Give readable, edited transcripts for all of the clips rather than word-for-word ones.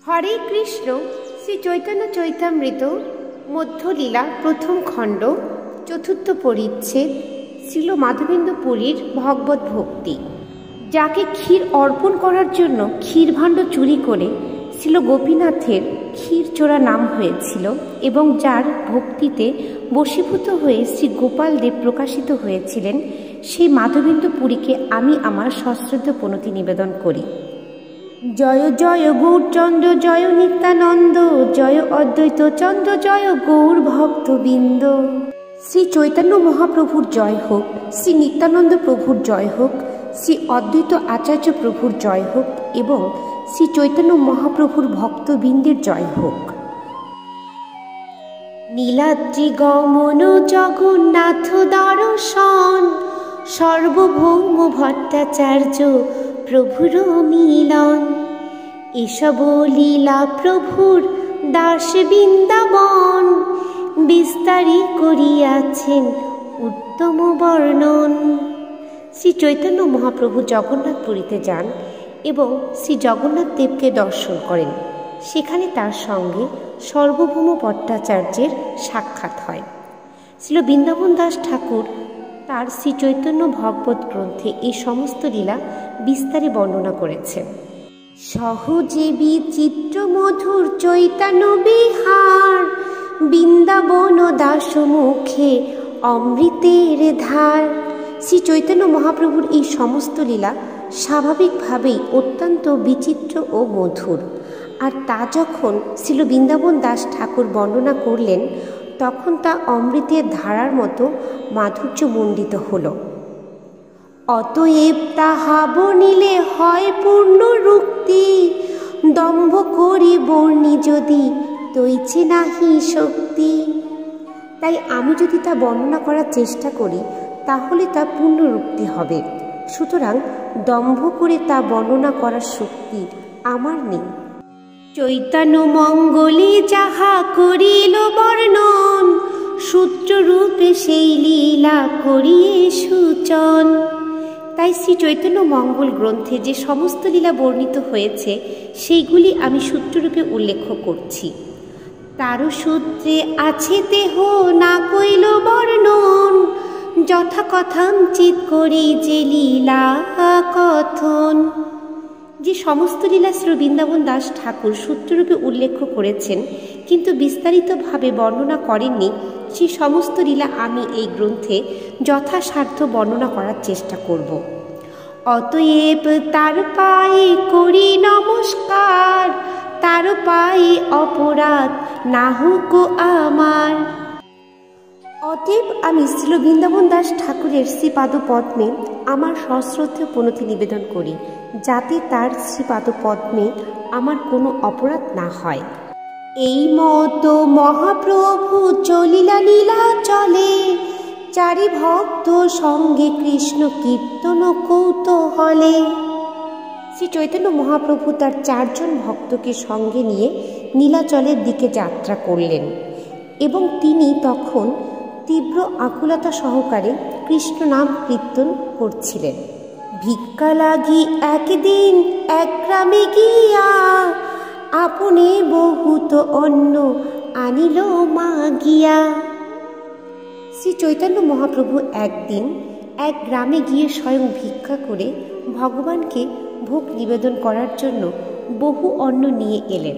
হরে কৃষ্ণ। শ্রী চৈতন্য চৈতামৃত মধ্যলীলা প্রথম খণ্ড চতুর্থ পরিচ্ছেদ শ্রীল মাধবেন্দ্র পুরীর ভগবত ভক্তি। যাকে ক্ষীর অর্পণ করার জন্য ক্ষীরভাণ্ড চুরি করে শ্রীল গোপীনাথের ক্ষীরচোরা নাম হয়েছিল এবং যার ভক্তিতে বশীভূত হয়ে শ্রী গোপাল দেব প্রকাশিত হয়েছিলেন, সেই মাধবেন্দ্র পুরীকে আমি আমার সশ্রদ্ধ প্রণতি নিবেদন করি। জয় জয় গৌরচন্দ্র, জয় নিত্যানন্দ, জয় অদ্বৈত চন্দ্র, জয় গৌর ভক্তবৃন্দ। শ্রী চৈতন্য মহাপ্রভুর জয় হোক, শ্রী নিত্যানন্দ প্রভুর জয় হোক, শ্রী অদ্বৈত আচার্য প্রভুর জয় হোক এবং শ্রী চৈতন্য মহাপ্রভুর ভক্তবৃন্দের জয় হোক। নীলাদ্রি গমন জগন্নাথ দর্শন, সর্বভৌম ভট্টাচার্য প্রভুর মিলন। এসব লীলা প্রভুর দাস বৃন্দাবন, বিস্তারি করিয়াছেন উত্তম বর্ণন। শ্রী চৈতন্য মহাপ্রভু জগন্নাথ পুরীতে যান এবং শ্রী জগন্নাথ দেবকে দর্শন করেন। সেখানে তার সঙ্গে সর্বভৌম ভট্টাচার্যের সাক্ষাৎ হয়। শ্রীল বৃন্দাবন দাস ঠাকুর তার শ্রী চৈতন্য ভগবত গ্রন্থে এই সমস্ত লীলা বিস্তারে বর্ণনা করেছেন। সহজে বিচিত্র মধুর চৈতন্য বিহার, বৃন্দাবন দাস মুখে অমৃতের ধার। শ্রী চৈতন্য মহাপ্রভুর এই সমস্ত লীলা স্বাভাবিকভাবেই অত্যন্ত বিচিত্র ও মধুর, আর তা যখন শ্রীল বৃন্দাবন দাস ঠাকুর বর্ণনা করলেন তখন তা অমৃতের ধারার মতো মাধুর্যমণ্ডিত হল। অতএব তাহা বর্ণিলে হয় পূর্ণ রুক্তি, দম্ভ করি বর্ণি যদি তৈছে নাহি শক্তি। তাই আমি যদি তা বর্ণনা করার চেষ্টা করি তাহলে তা পূর্ণরূক্তি হবে, সুতরাং দম্ভ করে তা বর্ণনা করার শক্তি আমার নেই। চৈতন্য মঙ্গলে যাহা করিল বর্ণন, সূত্ররূপে সেই লীলা করিয়ে সূচন। তাই শ্রী চৈতন্য মঙ্গল গ্রন্থে যে সমস্ত লীলা বর্ণিত হয়েছে সেইগুলি আমি সূত্ররূপে উল্লেখ করছি। তারও সূত্রে আছে দেহ না কইল বর্ণন, যথাকথঞ্চিত করি যে লীলা কথন। যে সমস্ত লীলা শ্রী বৃন্দাবন দাস ঠাকুর সূত্ররূপে উল্লেখ করেছেন কিন্তু বিস্তারিতভাবে বর্ণনা করেননি, সেই সমস্ত লীলা আমি এই গ্রন্থে যথাসাধ্য বর্ণনা করার চেষ্টা করব। অতএব তার পায়ে করি নমস্কার, তার পায়ে অপরাধ না হোক আমার। অতএব আমি শ্রী বৃন্দাবন দাস ঠাকুরের শ্রীপাদ পদ্মে আমার সশ্রদ্ধেয় প্রণতি নিবেদন করি, যাতে তার শ্রীপাদ পদ্মে আমার কোনো অপরাধ না হয়। এই মতো মহাপ্রভু চলিলা লীলা চলে, চারি ভক্ত সঙ্গে কৃষ্ণ কীর্তন কৌতূহলে। শ্রী চৈতন্য মহাপ্রভু তার 4 জন ভক্তকে সঙ্গে নিয়ে নীলাচলের দিকে যাত্রা করলেন এবং তিনি তখন তীব্র আকুলতা সহকারে কৃষ্ণ নাম কীর্তন করছিলেন। ভিক্ষা লাগি একদিন এক গ্রামে গিয়া, আপনে বহুত অন্ন আনিল মাগিয়া। শ্রী চৈতন্য মহাপ্রভু একদিন এক গ্রামে গিয়ে স্বয়ং ভিক্ষা করে ভগবানকে ভোগ নিবেদন করার জন্য বহু অন্ন নিয়ে এলেন।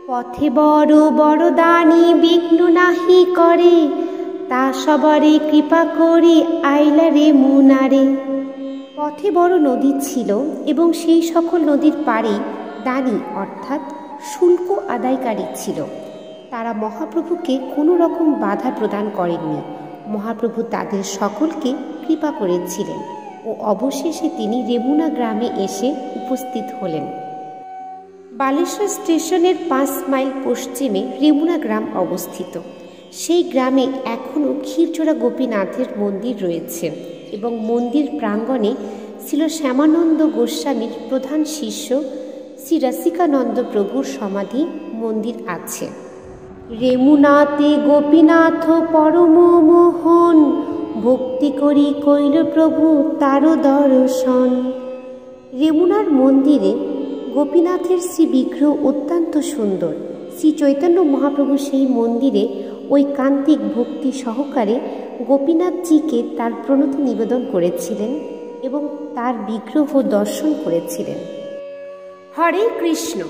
পথে বড় বড় দানি বিঘ্ন নাহি করে, তা সবারে কৃপা করি আইলা রে মুনারে। পথে বড় নদী ছিল এবং সেই সকল নদীর পাড়ে দানি অর্থাৎ শুল্ক আদায়কারী ছিল। তারা মহাপ্রভুকে কোনো রকম বাধা প্রদান করেননি। মহাপ্রভু তাদের সকলকে কৃপা করেছিলেন ও অবশেষে তিনি রেমুনা গ্রামে এসে উপস্থিত হলেন। বালেশ্বর স্টেশনের 5 মাইল পশ্চিমে রেমুনা গ্রাম অবস্থিত। সেই গ্রামে এখনও ক্ষীরচোরা গোপীনাথের মন্দির রয়েছে এবং মন্দির প্রাঙ্গণে ছিল শ্যামানন্দ গোস্বামীর প্রধান শিষ্য শ্রী রসিকানন্দ প্রভুর সমাধি মন্দির আছে। রেমুনাতে গোপীনাথ পরম মোহন, ভক্তি করি কইল প্রভু তার দর্শন। রেমুনার মন্দিরে গোপীনাথের শ্রী বিগ্রহ অত্যন্ত সুন্দর। শ্রী চৈতন্য মহাপ্রভু সেই মন্দিরে ঐকান্তিক ভক্তি সহকারে গোপীনাথজিকে তার প্রণতি নিবেদন করেছিলেন এবং তার বিগ্রহ দর্শন করেছিলেন। হরে কৃষ্ণ।